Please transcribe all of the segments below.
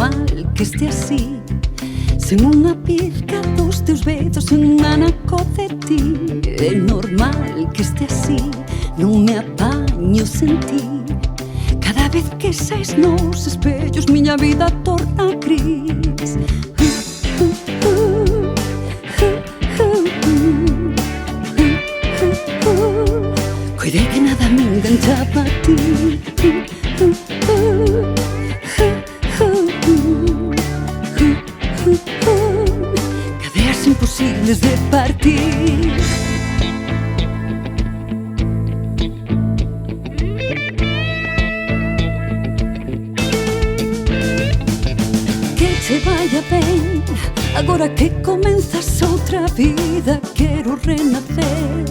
normal que este así, sen unha pizca dos teus betos, sen un anaco de ti. É normal que este así, non me apaño sen ti. Cada vez que sais nos espellos, miña vida torna gris. Coidei que nada me enganchaba a ti. Cadeas imposibles de partir. Que che vaya ben, agora que comenzas outra vida. Quero renacer,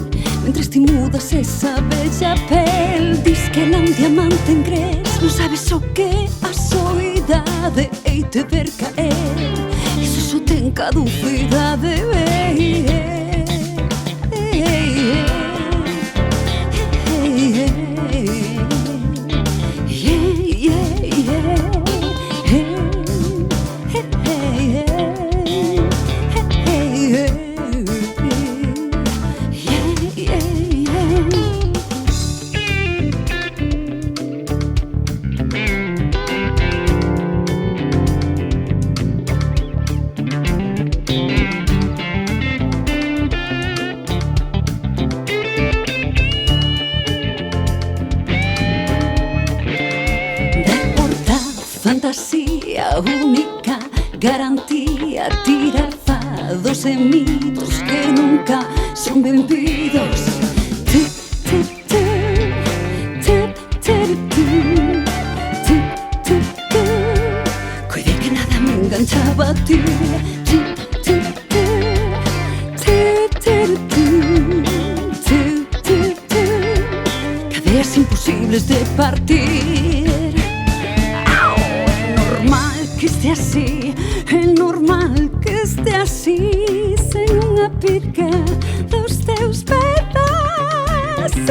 mentres ti mudas esa bella pel. Dis que ela un diamante en gres, non sabes o que a soidade. Hei te ver caer, iso só ten caducidade. Fantasía única, garantía, tira fados e mitos que nunca son benvidos. Coidei que nada me enganchaba a ti. Cadeas imposibles de partir. Que este así, é normal que este así, sen unha pizca dos teus pedaços.